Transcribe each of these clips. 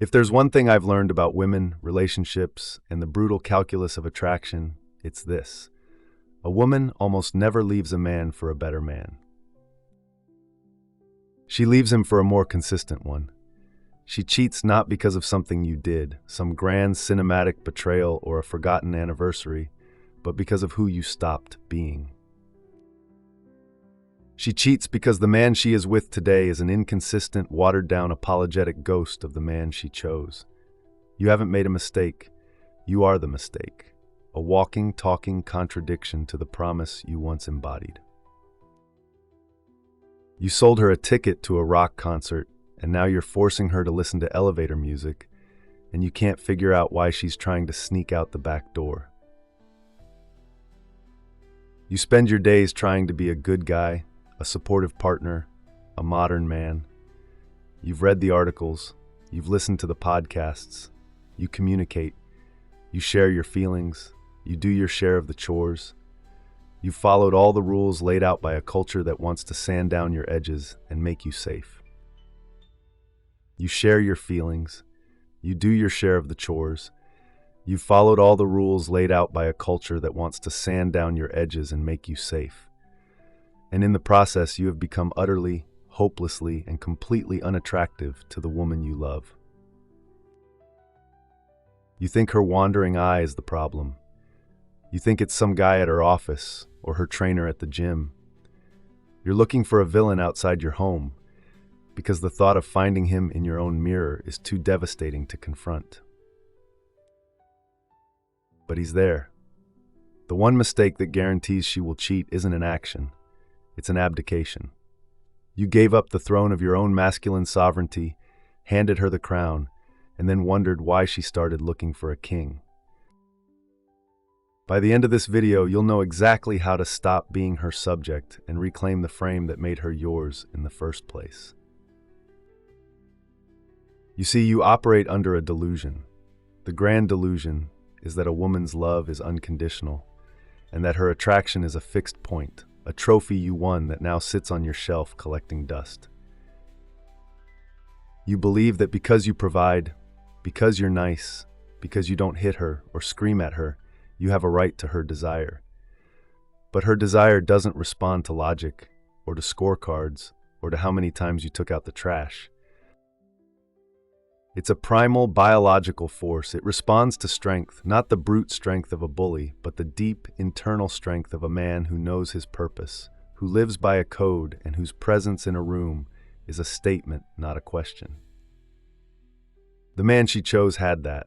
If there's one thing I've learned about women, relationships, and the brutal calculus of attraction, it's this. A woman almost never leaves a man for a better man. She leaves him for a more consistent one. She cheats not because of something you did, some grand cinematic betrayal or a forgotten anniversary, but because of who you stopped being. She cheats because the man she is with today is an inconsistent, watered-down, apologetic ghost of the man she chose. You haven't made a mistake. You are the mistake. A walking, talking contradiction to the promise you once embodied. You sold her a ticket to a rock concert, and now you're forcing her to listen to elevator music, and you can't figure out why she's trying to sneak out the back door. You spend your days trying to be a good guy, a supportive partner, a modern man. You've read the articles, you've listened to the podcasts, you communicate, you share your feelings, you do your share of the chores. You've followed all the rules laid out by a culture that wants to sand down your edges and make you safe. You share your feelings, you do your share of the chores. You've followed all the rules laid out by a culture that wants to sand down your edges and make you safe. And in the process, you have become utterly, hopelessly, and completely unattractive to the woman you love. You think her wandering eye is the problem. You think it's some guy at her office or her trainer at the gym. You're looking for a villain outside your home because the thought of finding him in your own mirror is too devastating to confront. But he's there. The one mistake that guarantees she will cheat isn't an action. It's an abdication. You gave up the throne of your own masculine sovereignty, handed her the crown, and then wondered why she started looking for a king. By the end of this video, you'll know exactly how to stop being her subject and reclaim the frame that made her yours in the first place. You see, you operate under a delusion. The grand delusion is that a woman's love is unconditional, and that her attraction is a fixed point, a trophy you won that now sits on your shelf collecting dust. You believe that because you provide, because you're nice, because you don't hit her or scream at her, you have a right to her desire. But her desire doesn't respond to logic, or to scorecards, or to how many times you took out the trash. It's a primal biological force. It responds to strength, not the brute strength of a bully, but the deep internal strength of a man who knows his purpose, who lives by a code, and whose presence in a room is a statement, not a question. The man she chose had that.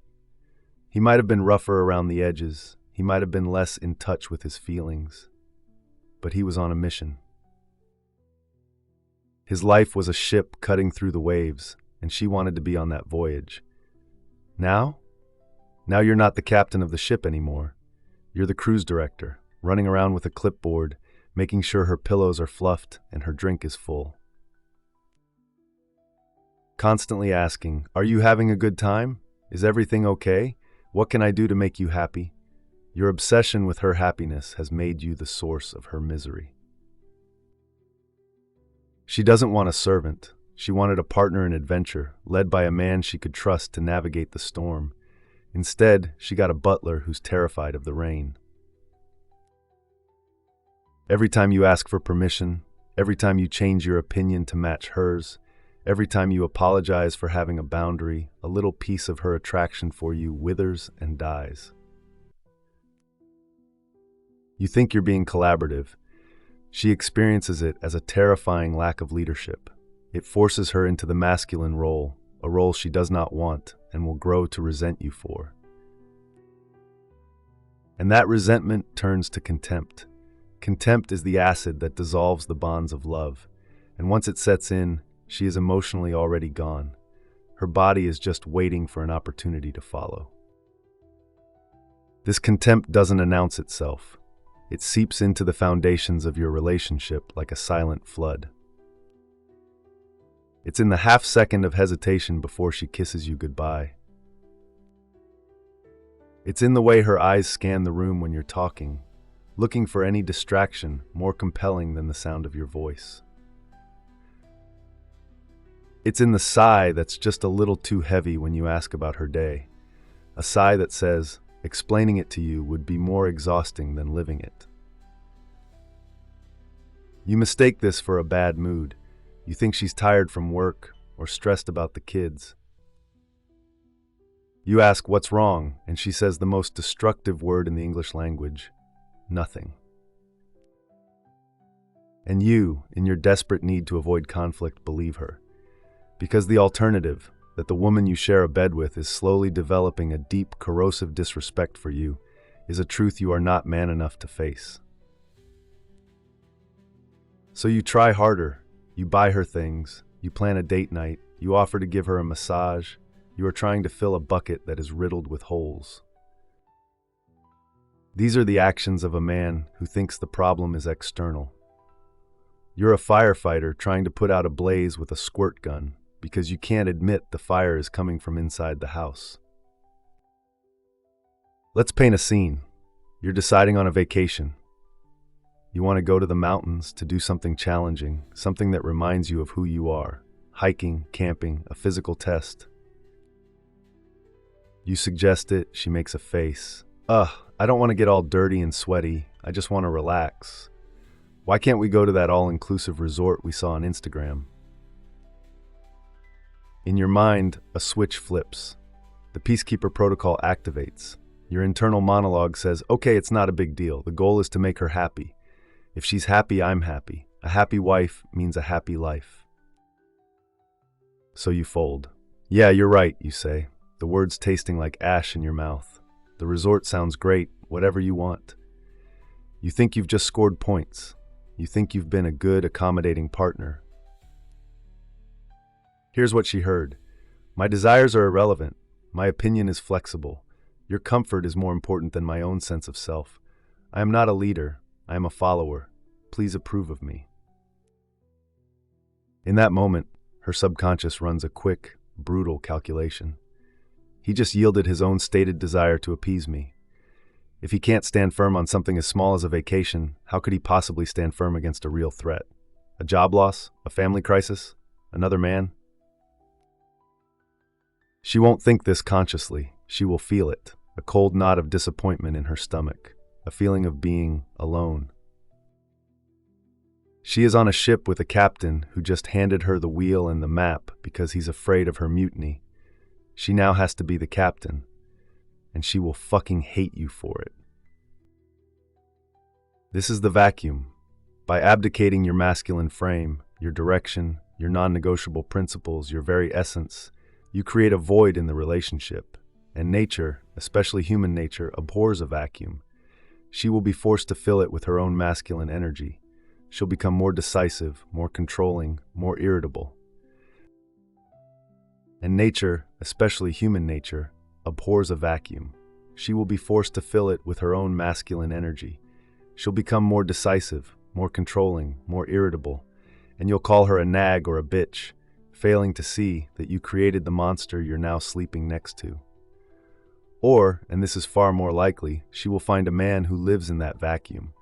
He might have been rougher around the edges, he might have been less in touch with his feelings, but he was on a mission. His life was a ship cutting through the waves, and she wanted to be on that voyage. Now you're not the captain of the ship anymore. You're the cruise director, running around with a clipboard, making sure her pillows are fluffed and her drink is full. Constantly asking, "Are you having a good time? Is everything okay? What can I do to make you happy?" Your obsession with her happiness has made you the source of her misery. She doesn't want a servant. She wanted a partner in adventure, led by a man she could trust to navigate the storm. Instead, she got a butler who's terrified of the rain. Every time you ask for permission, every time you change your opinion to match hers, every time you apologize for having a boundary, a little piece of her attraction for you withers and dies. You think you're being collaborative. She experiences it as a terrifying lack of leadership. It forces her into the masculine role, a role she does not want and will grow to resent you for. And that resentment turns to contempt. Contempt is the acid that dissolves the bonds of love, and once it sets in, she is emotionally already gone. Her body is just waiting for an opportunity to follow. This contempt doesn't announce itself. It seeps into the foundations of your relationship like a silent flood. It's in the half second of hesitation before she kisses you goodbye. It's in the way her eyes scan the room when you're talking, looking for any distraction more compelling than the sound of your voice. It's in the sigh that's just a little too heavy when you ask about her day. A sigh that says, explaining it to you would be more exhausting than living it. You mistake this for a bad mood. You think she's tired from work or stressed about the kids. You ask what's wrong, and she says the most destructive word in the English language, nothing. And you, in your desperate need to avoid conflict, believe her. Because the alternative, that the woman you share a bed with is slowly developing a deep, corrosive disrespect for you, is a truth you are not man enough to face. So you try harder. You buy her things. You plan a date night. You offer to give her a massage. You are trying to fill a bucket that is riddled with holes. These are the actions of a man who thinks the problem is external. You're a firefighter trying to put out a blaze with a squirt gun because you can't admit the fire is coming from inside the house. Let's paint a scene. You're deciding on a vacation. You want to go to the mountains to do something challenging, something that reminds you of who you are. Hiking, camping, a physical test. You suggest it, she makes a face. I don't want to get all dirty and sweaty. I just want to relax. Why can't we go to that all-inclusive resort we saw on Instagram? In your mind, a switch flips. The peacekeeper protocol activates. Your internal monologue says, okay, it's not a big deal. The goal is to make her happy. If she's happy, I'm happy. A happy wife means a happy life. So you fold. Yeah, you're right, you say, the words tasting like ash in your mouth. The resort sounds great, whatever you want. You think you've just scored points. You think you've been a good, accommodating partner. Here's what she heard. My desires are irrelevant. My opinion is flexible. Your comfort is more important than my own sense of self. I am not a leader. I am a follower. Please approve of me. In that moment, her subconscious runs a quick, brutal calculation. He just yielded his own stated desire to appease me. If he can't stand firm on something as small as a vacation, how could he possibly stand firm against a real threat? A job loss? A family crisis? Another man? She won't think this consciously. She will feel it, a cold knot of disappointment in her stomach, a feeling of being alone. She is on a ship with a captain who just handed her the wheel and the map because he's afraid of her mutiny. She now has to be the captain, and she will fucking hate you for it. This is the vacuum. By abdicating your masculine frame, your direction, your non-negotiable principles, your very essence, you create a void in the relationship, and nature, especially human nature, abhors a vacuum. She will be forced to fill it with her own masculine energy. She'll become more decisive, more controlling, more irritable. And nature, especially human nature, abhors a vacuum. She will be forced to fill it with her own masculine energy. She'll become more decisive, more controlling, more irritable, and you'll call her a nag or a bitch, failing to see that you created the monster you're now sleeping next to. Or, and this is far more likely, she will find a man who lives in that vacuum.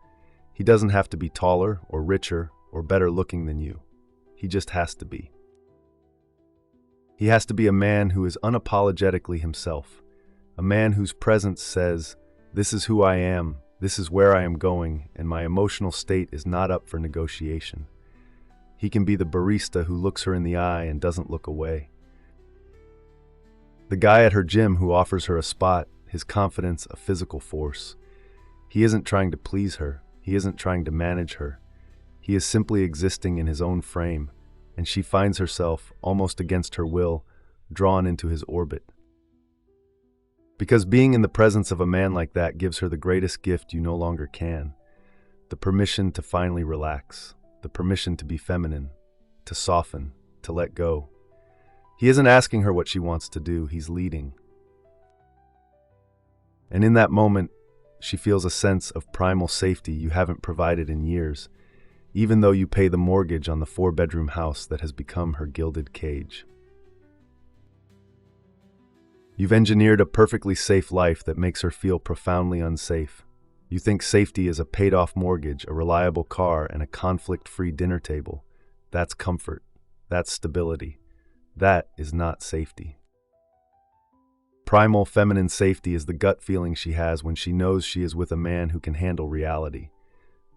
He doesn't have to be taller or richer or better looking than you. He just has to be. He has to be a man who is unapologetically himself, a man whose presence says, this is who I am, this is where I am going, and my emotional state is not up for negotiation. He can be the barista who looks her in the eye and doesn't look away. The guy at her gym who offers her a spot, his confidence a physical force. He isn't trying to please her. He isn't trying to manage her. He is simply existing in his own frame, and she finds herself, almost against her will, drawn into his orbit. Because being in the presence of a man like that gives her the greatest gift you no longer can, the permission to finally relax, the permission to be feminine, to soften, to let go. He isn't asking her what she wants to do, he's leading. And in that moment, she feels a sense of primal safety you haven't provided in years, even though you pay the mortgage on the 4-bedroom house that has become her gilded cage. You've engineered a perfectly safe life that makes her feel profoundly unsafe. You think safety is a paid-off mortgage, a reliable car, and a conflict-free dinner table. That's comfort. That's stability. That is not safety. Primal feminine safety is the gut feeling she has when she knows she is with a man who can handle reality,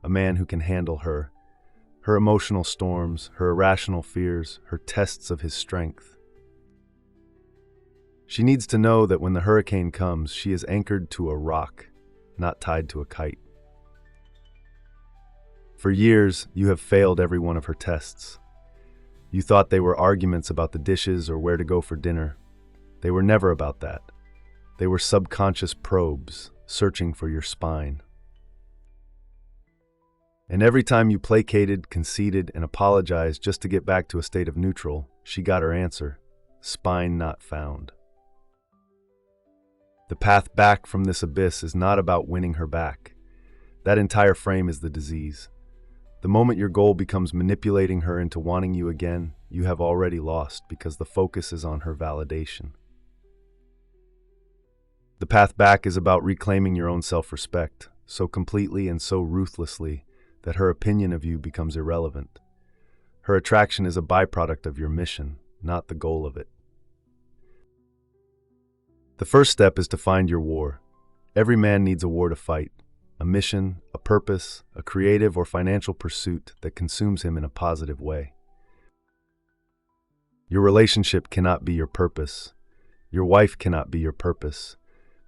a man who can handle her emotional storms, her irrational fears, her tests of his strength. She needs to know that when the hurricane comes, she is anchored to a rock, not tied to a kite. For years, you have failed every one of her tests. You thought they were arguments about the dishes or where to go for dinner. They were never about that. They were subconscious probes, searching for your spine. And every time you placated, conceded, and apologized just to get back to a state of neutral, she got her answer: spine not found. The path back from this abyss is not about winning her back. That entire frame is the disease. The moment your goal becomes manipulating her into wanting you again, you have already lost because the focus is on her validation. The path back is about reclaiming your own self-respect, so completely and so ruthlessly that her opinion of you becomes irrelevant. Her attraction is a byproduct of your mission, not the goal of it. The first step is to find your war. Every man needs a war to fight, a mission, a purpose, a creative or financial pursuit that consumes him in a positive way. Your relationship cannot be your purpose. Your wife cannot be your purpose.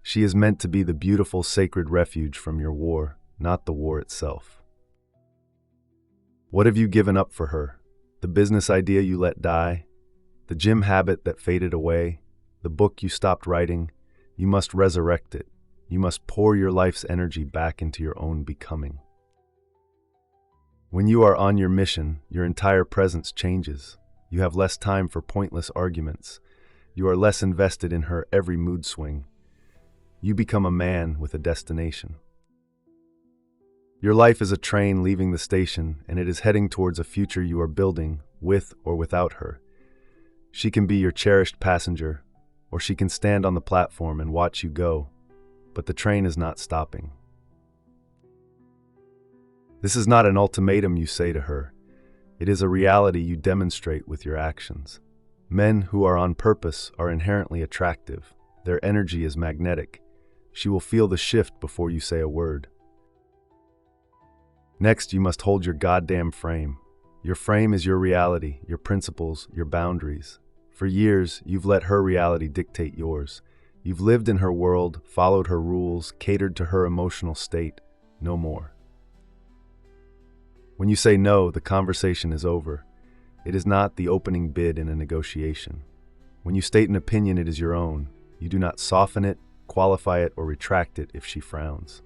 She is meant to be the beautiful, sacred refuge from your war, not the war itself. What have you given up for her? The business idea you let die? The gym habit that faded away? The book you stopped writing? You must resurrect it. You must pour your life's energy back into your own becoming. When you are on your mission, your entire presence changes. You have less time for pointless arguments. You are less invested in her every mood swing. You become a man with a destination. Your life is a train leaving the station, and it is heading towards a future you are building, with or without her. She can be your cherished passenger, or she can stand on the platform and watch you go, but the train is not stopping. This is not an ultimatum you say to her. It is a reality you demonstrate with your actions. Men who are on purpose are inherently attractive. Their energy is magnetic. She will feel the shift before you say a word. Next, you must hold your goddamn frame. Your frame is your reality, your principles, your boundaries. For years, you've let her reality dictate yours. You've lived in her world, followed her rules, catered to her emotional state. No more. When you say no, the conversation is over. It is not the opening bid in a negotiation. When you state an opinion, it is your own. You do not soften it, qualify it, or retract it if she frowns.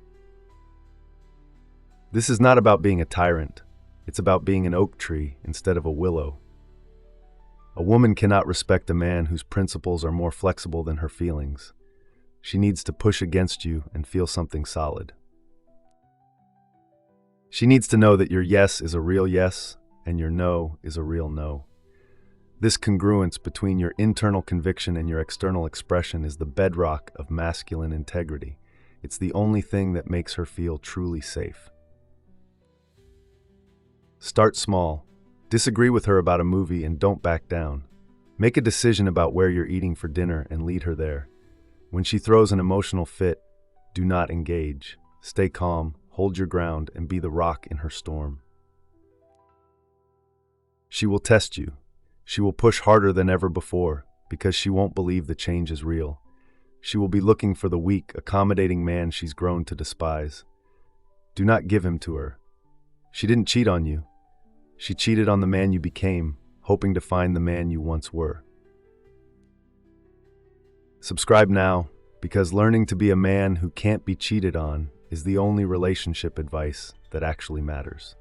This is not about being a tyrant. It's about being an oak tree instead of a willow. A woman cannot respect a man whose principles are more flexible than her feelings. She needs to push against you and feel something solid. She needs to know that your yes is a real yes and your no is a real no. This congruence between your internal conviction and your external expression is the bedrock of masculine integrity. It's the only thing that makes her feel truly safe. Start small. Disagree with her about a movie and don't back down. Make a decision about where you're eating for dinner and lead her there. When she throws an emotional fit, do not engage. Stay calm, hold your ground, and be the rock in her storm. She will test you. She will push harder than ever before because she won't believe the change is real. She will be looking for the weak, accommodating man she's grown to despise. Do not give him to her. She didn't cheat on you. She cheated on the man you became, hoping to find the man you once were. Subscribe now, because learning to be a man who can't be cheated on is the only relationship advice that actually matters.